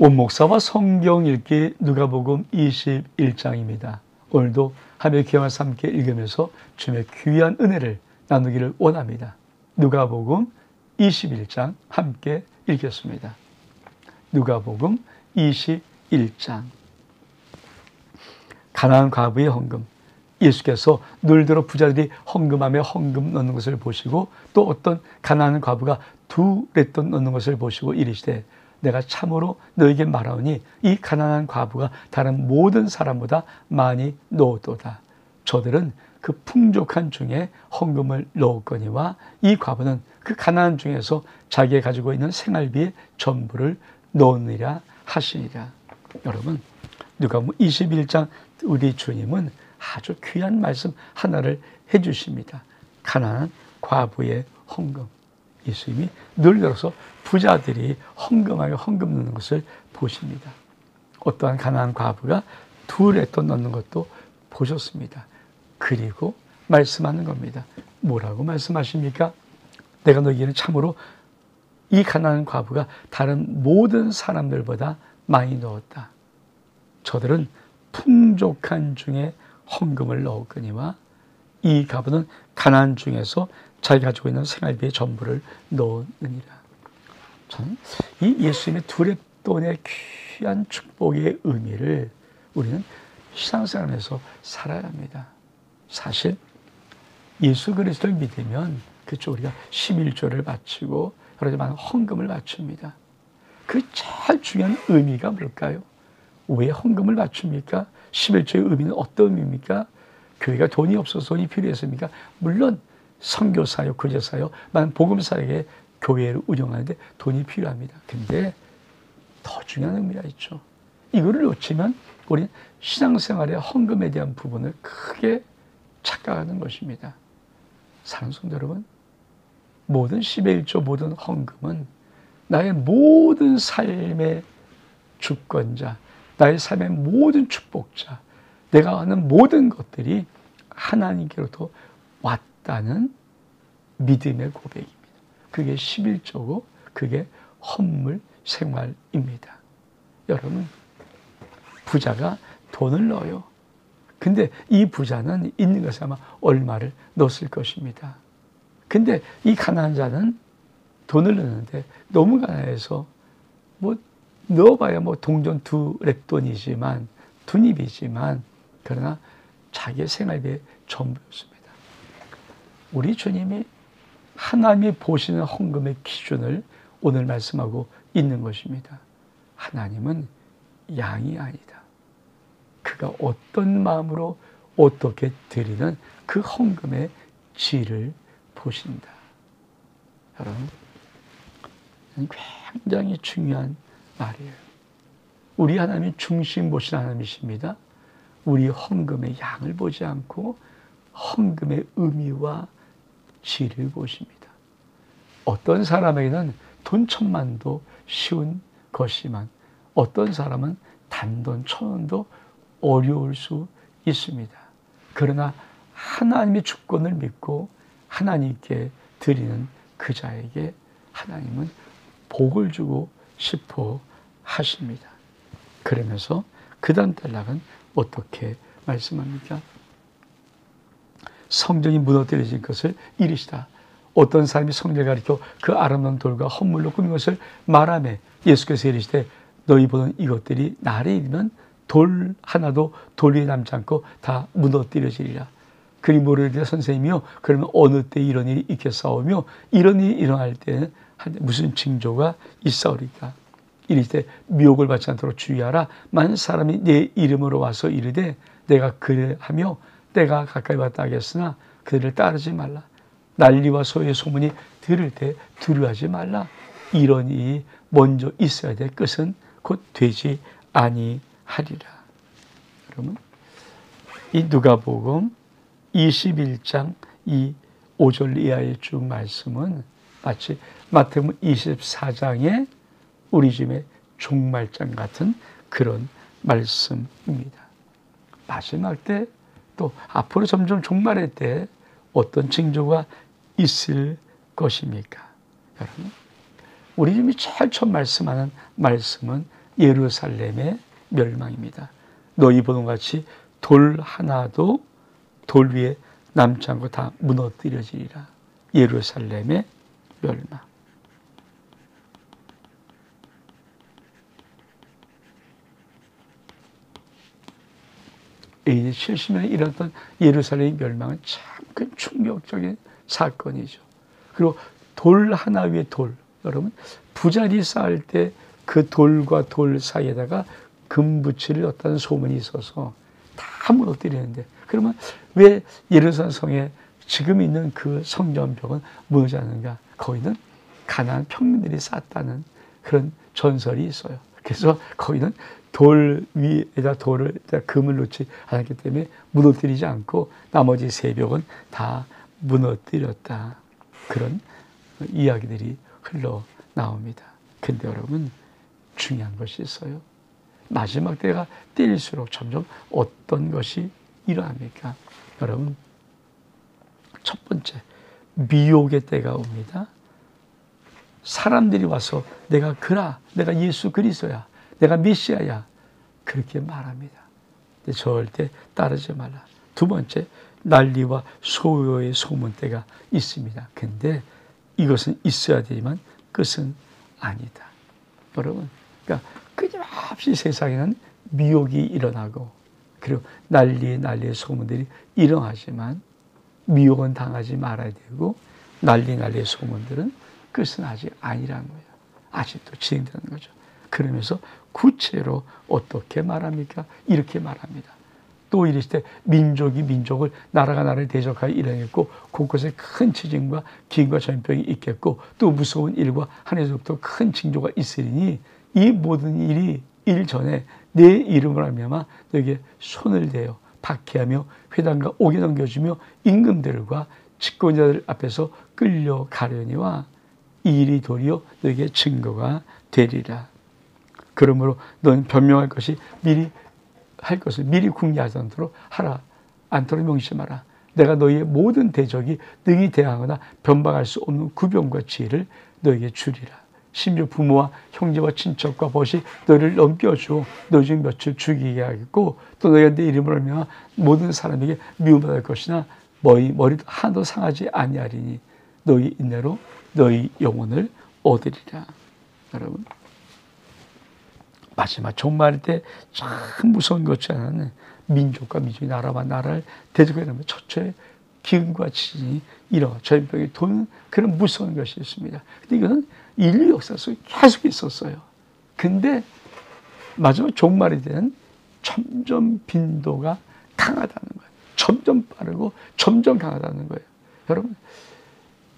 원목사와 성경 읽기 누가복음 21장입니다. 오늘도 하나님의 귀한 말씀 함께 읽으면서 주님의 귀한 은혜를 나누기를 원합니다. 누가복음 21장 함께 읽겠습니다. 누가복음 21장. 가나안 과부의 헌금. 예수께서 늘들어 부자들이 헌금하며 헌금 넣는 것을 보시고 또 어떤 가나안 과부가 두 렛돈 넣는 것을 보시고 이르시되 내가 참으로 너에게 말하오니 이 가난한 과부가 다른 모든 사람보다 많이 넣었도다. 저들은 그 풍족한 중에 헌금을 넣었거니와 이 과부는 그 가난한 중에서 자기가 가지고 있는 생활비의 전부를 넣으리라 하시니라. 여러분, 누가복음 21장 우리 주님은 아주 귀한 말씀 하나를 해주십니다. 가난한 과부의 헌금. 예수님이 늘 들어서 부자들이 헌금하여 헌금 넣는 것을 보십니다. 어떠한 가난한 과부가 두 렛돈 넣는 것도 보셨습니다. 그리고 말씀하는 겁니다. 뭐라고 말씀하십니까? 내가 너희에게는 참으로 이 가난한 과부가 다른 모든 사람들보다 많이 넣었다. 저들은 풍족한 중에 헌금을 넣었거니와 이 과부는 가난한 중에서 자기가 가지고 있는 생활비의 전부를 넣느니라. 저는 이 예수님의 두 렛돈의 귀한 축복의 의미를 우리는 신앙생활에서 살아야 합니다. 사실 예수 그리스도를 믿으면 그쵸, 우리가 11조를 바치고 여러 가지 많은 헌금을 바칩니다. 그 제일 중요한 의미가 뭘까요? 왜 헌금을 바칩니까? 11조의 의미는 어떤 의미입니까? 교회가 돈이 없어서 돈이 필요했습니까? 물론 선교사요, 구제사요, 많은 복음사에게 교회를 운영하는데 돈이 필요합니다. 근데 더 중요한 의미가 있죠. 이거를 놓치면 우리는 신앙생활의 헌금에 대한 부분을 크게 착각하는 것입니다. 사랑하는 성도 여러분, 모든 11조, 모든 헌금은 나의 모든 삶의 주권자, 나의 삶의 모든 축복자, 내가 하는 모든 것들이 하나님께로부터 왔다는 믿음의 고백입니다. 그게 11조고 그게 헌물 생활입니다. 여러분, 부자가 돈을 넣어요. 근데 이 부자는 있는 것에 아마 얼마를 넣었을 것입니다. 근데 이 가난한 자는 돈을 넣는데 너무 가난해서 뭐 넣어봐야 뭐 동전 두 렛돈이지만 두입이지만 그러나 자기의 생활비의 전부였습니다. 우리 주님이 하나님이 보시는 헌금의 기준을 오늘 말씀하고 있는 것입니다. 하나님은 양이 아니다. 그가 어떤 마음으로 어떻게 드리는 그 헌금의 질을 보신다. 여러분, 굉장히 중요한 말이에요. 우리 하나님이 중심 보신 하나님이십니다. 우리 헌금의 양을 보지 않고 헌금의 의미와 질을 보십니다. 어떤 사람에게는 돈 1,000만도 쉬운 것이지만 어떤 사람은 단돈 1,000원도 어려울 수 있습니다. 그러나 하나님의 주권을 믿고 하나님께 드리는 그 자에게 하나님은 복을 주고 싶어 하십니다. 그러면서 그 다음 단락은 어떻게 말씀합니까? 성전이 무너뜨려진 것을 이르시다. 어떤 사람이 성전을 가리켜 그 아름다운 돌과 헌물로 꾸민 것을 말하며 예수께서 이르시되 너희 보는 이것들이 날이 이르면 돌 하나도 돌 위에 남지 않고 다 무너뜨려지리라. 그리 모르되 선생님이요, 그러면 어느 때 이런 일이 있겠사오며 이런 일이 일어날 때는 무슨 징조가 있사오리까? 이르시되 미혹을 받지 않도록 주의하라. 많은 사람이 내 이름으로 와서 이르되 내가 그래하며 때가 가까이 왔다 하겠으나 그들을 따르지 말라. 난리와 소의 소문이 들을 때 두려워하지 말라. 이런 일이 먼저 있어야 될 것은 곧 되지 아니하리라. 여러분, 이 누가복음 21장 이 5절 이하의 쭉 말씀은 마치 마태복음 24장의 우리 집의 종말장 같은 그런 말씀입니다. 마지막 때 또 앞으로 점점 종말의 때 어떤 징조가 있을 것입니까? 여러분, 우리 주님이 제일 처음 말씀하는 말씀은 예루살렘의 멸망입니다. 너희 보는 같이 돌 하나도 돌 위에 남지 않고 다 무너뜨려지리라. 예루살렘의 멸망. AD 70년에 일어났던 예루살렘의 멸망은 참 큰 충격적인 사건이죠. 그리고 돌 하나 위에 돌, 여러분 부자리 쌓을 때 그 돌과 돌 사이에다가 금붙이를 넣었다는 소문이 있어서 다 무너뜨리는데, 그러면 왜 예루살렘 성에 지금 있는 그 성전벽은 무너지지 않는가? 거기는 가나안 평민들이 쌓았다는 그런 전설이 있어요. 그래서 거기는 돌 위에다 돌을 금을 놓지 않았기 때문에 무너뜨리지 않고 나머지 세 벽은 다 무너뜨렸다. 그런 이야기들이 흘러나옵니다. 근데 여러분 중요한 것이 있어요. 마지막 때가 때일수록 점점 어떤 것이 일어납니까? 여러분 첫 번째, 미혹의 때가 옵니다. 사람들이 와서 내가 예수 그리스도야, 내가 메시아야, 그렇게 말합니다. 근데 절대 따르지 말라. 두 번째, 난리와 소요의 소문 때가 있습니다. 근데 이것은 있어야 되지만 끝은 아니다. 여러분, 그러니까 끊임없이 세상에는 미혹이 일어나고 그리고 난리의 소문들이 일어나지만 미혹은 당하지 말아야 되고 난리의 소문들은 끝은 아직 아니라는 거예요. 아직도 진행되는 거죠. 그러면서 구체로 어떻게 말합니까? 이렇게 말합니다. 또 이르시되 민족이 민족을, 나라가 나라를 대적하여 일어나겠고 곳곳에 큰 지진과 기근과 전염병이 있겠고 또 무서운 일과 하늘에서부터 큰 징조가 있으리니 이 모든 일이 일 전에 내 이름을 알미암아 너에게 손을 대어 박해하며 회당과 옥에 넘겨주며 임금들과 집권자들 앞에서 끌려가려니와 이 일이 도리어 너에게 증거가 되리라. 그러므로 너는 변명할 것이 할 것을 미리 궁리하지 않도록 하라. 않도록 명심하라. 내가 너희의 모든 대적이 능히 대항하거나 변방할 수 없는 구병과 지혜를 너에게 주리라. 심지어 부모와 형제와 친척과 벗이 너희를 넘겨주어 너희 중 몇을 죽이게 하겠고 또 너희가 내 이름을 알면 모든 사람에게 미움받을 것이나 머리도 하나도 상하지 아니하리니 너희 인내로 너희 영혼을 얻으리라. 여러분, 마지막 종말 때 참 무서운 것이 하나는 민족과 민족이 나라와 나라를 대적하게 되면 처처에 기근과 지진이 일어나 전염병이 도는 그런 무서운 것이 있습니다. 근데 이거는 인류 역사 속에 계속 있었어요. 근데 마지막 종말이 되는 점점 빈도가 강하다는 거예요. 점점 빠르고 점점 강하다는 거예요. 여러분,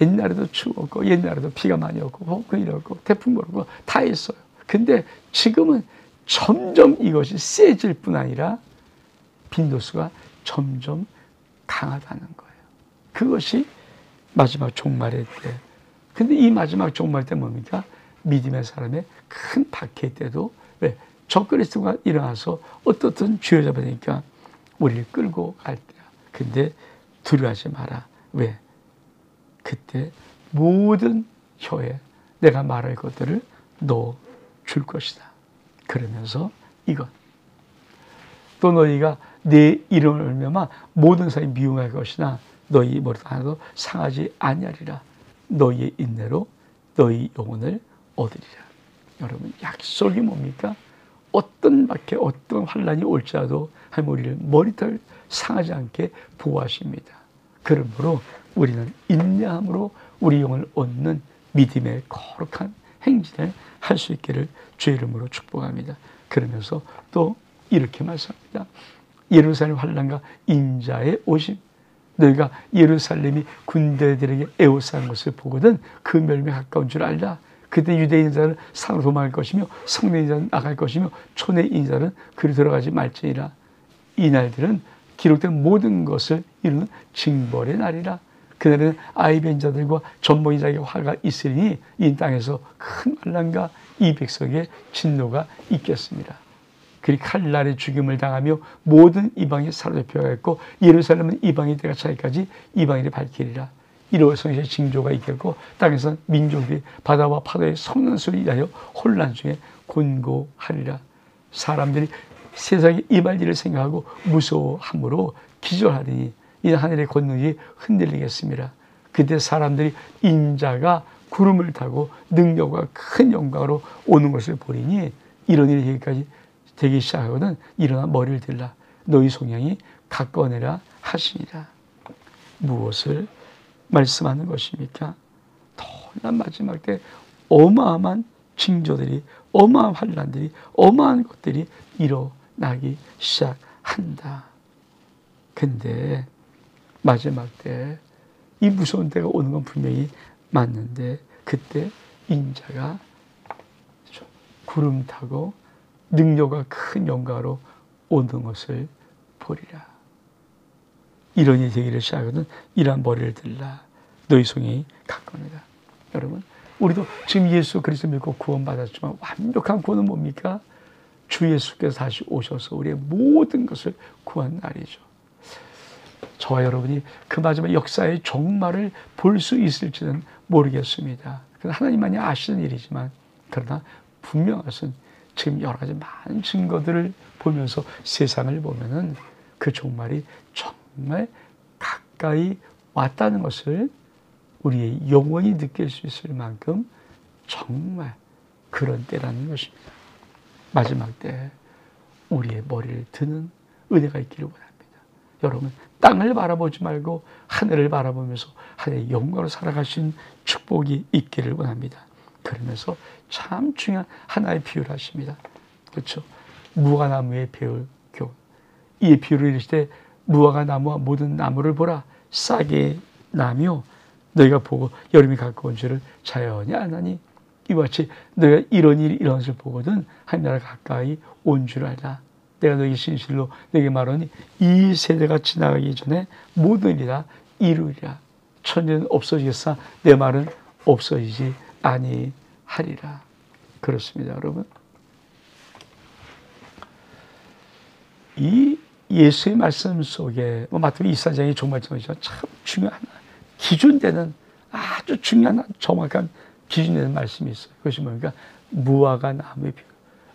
옛날에도 추웠고 옛날에도 비가 많이 오고 혹은 이렇고 태풍 불고 다 있어요. 근데 지금은 점점 이것이 세질 뿐 아니라 빈도수가 점점 강하다는 거예요. 그것이 마지막 종말의 때. 근데 이 마지막 종말 때 뭡니까? 믿음의 사람의 큰 박해 때도 왜? 적그리스도가 일어나서 어떻든 쥐어잡으니까 우리를 끌고 갈 때야. 근데 두려워하지 마라. 왜? 그때 모든 혀에 내가 말할 것들을 너 줄 것이다. 그러면서 이것. 또 너희가 내 이름을 알면 모든 사람이 미움할 것이나 너희 머리도 하나도 상하지 아니하리라. 너희의 인내로 너희 영혼을 얻으리라. 여러분, 약속이 뭡니까? 어떤 박해, 어떤 환란이 올지라도 하나님 우리를 머리털 상하지 않게 보호하십니다. 그러므로 우리는 인내함으로 우리 영혼을 얻는 믿음의 거룩한 행진을 할 수 있기를 주의 이름으로 축복합니다. 그러면서 또 이렇게 말씀합니다. 예루살렘 환란과 인자의 오심. 너희가 예루살렘이 군대들에게 에워싸는 것을 보거든 그 멸망에 가까운 줄 알라. 그때 유대인 인자는 산으로 도망할 것이며 성내 인자는 나갈 것이며 촌의 인자는 그리 들어가지 말지니라. 이 날들은 기록된 모든 것을 이루는 징벌의 날이라. 그날에는 아이벤 자들과 전모인 자에게 화가 있으리니 이 땅에서 큰 환난과 이 백성의 진노가 있겠습니다. 그리 칼날의 죽임을 당하며 모든 이방이 사로잡혀가겠고 예루살렘은 이방의 때가 차기까지 이방인이 밝히리라. 이로 성에서 징조가 있겠고 땅에서 민족들이 바다와 파도의 섞는 소리를 인하여 혼란 중에 곤고하리라. 사람들이 세상에 임할 일을 생각하고 무서워함으로 기절하리니 이 하늘의 권능이 흔들리겠습니다. 그때 사람들이 인자가 구름을 타고 능력과 큰 영광으로 오는 것을 보리니 이런 일이 여기까지 되기 시작하거든 일어나 머리를 들라 너희 송양이 가까워내라 하시니라. 무엇을 말씀하는 것입니까? 더난 마지막 때 어마어마한 징조들이 어마어마한 환난들이 어마어마한 것들이 일어나기 시작한다. 근데 마지막 때 이 무서운 때가 오는 건 분명히 맞는데 그때 인자가 구름 타고 능력과 큰 영광으로 오는 것을 보리라. 이런 일이 되기를 시작하거든 이러한 머리를 들라 너희 송이 가까우니라. 여러분 우리도 지금 예수 그리스도 믿고 구원받았지만 완벽한 구원은 뭡니까? 주 예수께서 다시 오셔서 우리의 모든 것을 구한 날이죠. 저와 여러분이 그 마지막 역사의 종말을 볼 수 있을지는 모르겠습니다. 하나님만이 아시는 일이지만 그러나 분명한 것은 지금 여러 가지 많은 증거들을 보면서 세상을 보면은 그 종말이 정말 가까이 왔다는 것을 우리의 영혼이 느낄 수 있을 만큼 정말 그런 때라는 것입니다. 마지막 때 우리의 머리를 드는 은혜가 있기를 원합니다. 여러분 땅을 바라보지 말고 하늘을 바라보면서 하늘의 영광으로 살아가신 축복이 있기를 원합니다. 그러면서 참 중요한 하나의 비유를 하십니다. 그렇죠? 무화과나무의 비유. 이 비유를 이르시되 무화과나무와 모든 나무를 보라 싹이 나며 너희가 보고 여름이 가까운 줄을 자연히 아나니 이와 같이 너희가 이런 일이 일어난 것을 보거든 하나님 나라가 가까이 온 줄 알라. 내가 너희 진실로 너에게 말하니 이 세대가 지나가기 전에 모든 일이 다 이루리라. 천년은 없어지겠으나 내 말은 없어지지 아니하리라. 그렇습니다, 여러분. 이 예수의 말씀 속에 마태복음 24장의 종말점이죠. 참 중요한 기준되는 아주 중요한 정확한 기준되는 말씀이 있어요. 그것이 뭡니까? 무화과 나무의 비유.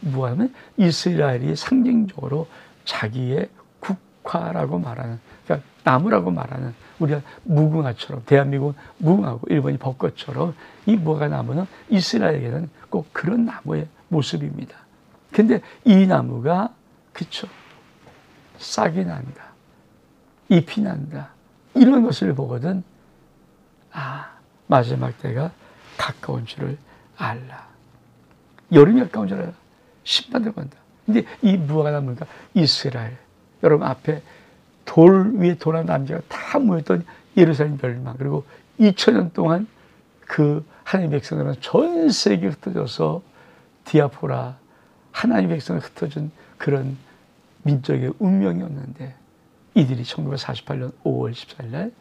무화과는 이스라엘이 상징적으로 자기의 국화라고 말하는, 그러니까 나무라고 말하는, 우리가 무궁화처럼, 대한민국은 무궁화고 일본이 벚꽃처럼 이 무화과 나무는 이스라엘에게는 꼭 그런 나무의 모습입니다. 근데 이 나무가 그쵸, 싹이 난다, 잎이 난다, 이런 것을 보거든 마지막 때가 가까운 줄을 알라. 여름이 가까운 줄 알라. 심판 들어간다. 근데 이 무화과 나무가 이스라엘, 여러분 앞에 돌 위에 돌아온 남자가 다 모였던 예루살렘 멸망, 그리고 2000년 동안 그 하나님의 백성들은 전 세계에 흩어져서 디아포라, 하나님의 백성에 흩어진 그런 민족의 운명이었는데 이들이 1948년 5월 14일 날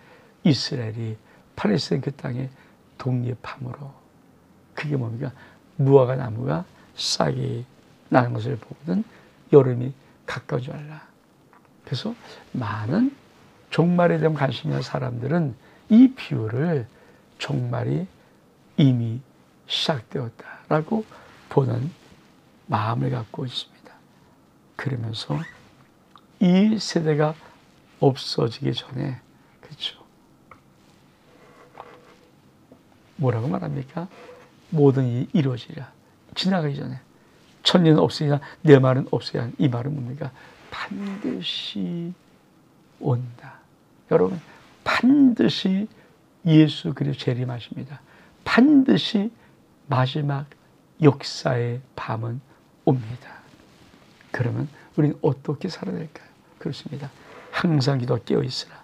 이스라엘이 팔레스타인 그 땅에 독립함으로, 그게 뭡니까? 무화과 나무가 싹이 나는 것을 보거든 여름이 가까운 줄 알라. 그래서 많은 종말에 대한 관심이 있는 사람들은 이 비유를 종말이 이미 시작되었다라고 보는 마음을 갖고 있습니다. 그러면서 이 세대가 없어지기 전에, 그렇죠, 뭐라고 말합니까? 모든 일이 이루어지리라. 지나가기 전에. 천년은 없으리라 내 말은 없어야 하는, 이 말은 뭡니까? 반드시 온다. 여러분 반드시 예수 그리스도 재림하십니다. 반드시 마지막 역사의 밤은 옵니다. 그러면 우리는 어떻게 살아야 될까요? 그렇습니다. 항상 기도가 깨어있으라.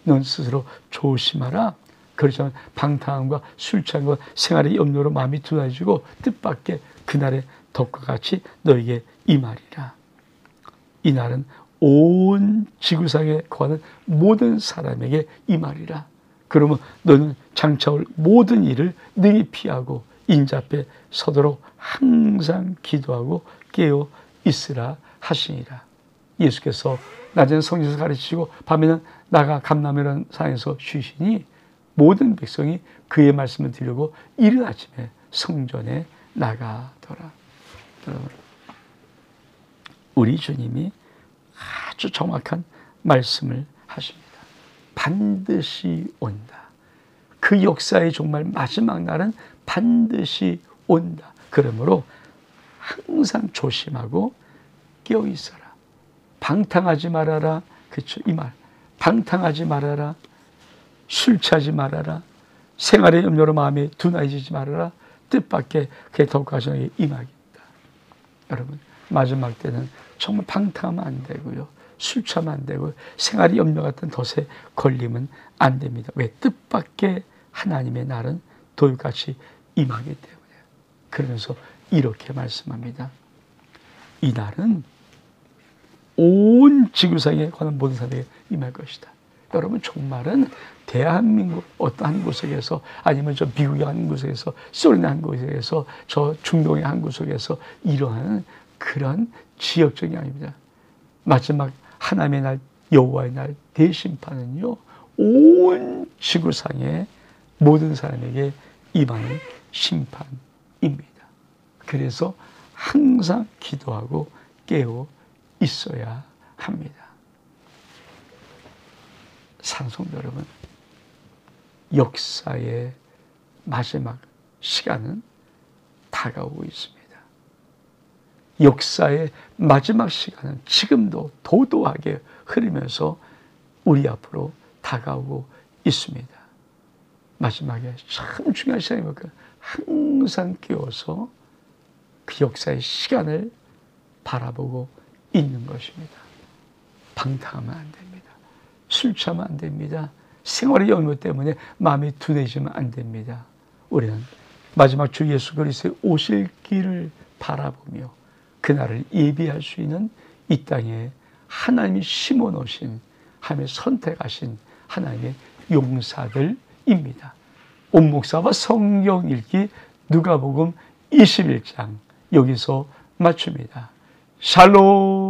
넌 스스로 조심하라. 그렇지 않으면 방탕함과 술 취함과 생활의 염려로 마음이 두려워지고 뜻밖의 그날의 덕과 같이 너에게 임하리라. 이 날은 온 지구상에 거하는 모든 사람에게 임하리라. 그러면 너는 장차 올 모든 일을 능히 피하고 인자 앞에 서도록 항상 기도하고 깨어 있으라 하시니라. 예수께서 낮에는 성전에서 가르치시고 밤에는 나가 감람이라는 산에서 쉬시니 모든 백성이 그의 말씀을 들으려고 이른 아침에 성전에 나가더라. 여러분, 우리 주님이 아주 정확한 말씀을 하십니다. 반드시 온다. 그 역사의 정말 마지막 날은 반드시 온다. 그러므로 항상 조심하고 깨어 있어라. 방탕하지 말아라. 그렇죠? 이 말. 방탕하지 말아라. 술 취하지 말아라. 생활의 염려로 마음에 둔해지지 말아라. 뜻밖의 개토 가정에 임하겠다. 여러분, 마지막 때는 정말 방탕하면 안 되고요. 술 취하면 안 되고 생활의 염려 같은 덫에 걸리면 안 됩니다. 왜? 뜻밖의 하나님의 날은 돌같이 임하기 때문에. 그러면서 이렇게 말씀합니다. 이 날은 온 지구상에 관한 모든 사람에게 임할 것이다. 여러분, 종말은 대한민국 어떤 한 구석에서, 아니면 저 미국의 한 구석에서, 소련의 한 구석에서, 저 중동의 한 구석에서 일어나는 그런 지역적이 아닙니다. 마지막 하나님의 날, 여호와의 날 대심판은요, 온 지구상의 모든 사람에게 임하는 심판입니다. 그래서 항상 기도하고 깨어 있어야 합니다. 사랑성도 여러분, 역사의 마지막 시간은 다가오고 있습니다. 역사의 마지막 시간은 지금도 도도하게 흐르면서 우리 앞으로 다가오고 있습니다. 마지막에 참 중요한 시간이 뭘까요? 항상 깨어서 그 역사의 시간을 바라보고 있는 것입니다. 방탕하면 안 됩니다. 술 취하면 안 됩니다. 생활의 염려 때문에 마음이 둔해지면 안 됩니다. 우리는 마지막 주 예수 그리스도의 오실 길을 바라보며 그날을 예비할 수 있는 이 땅에 하나님이 심어놓으신, 하나님이 선택하신 하나님의 용사들입니다. 온 목사와 성경 읽기 누가복음 21장 여기서 마칩니다. 샬롬.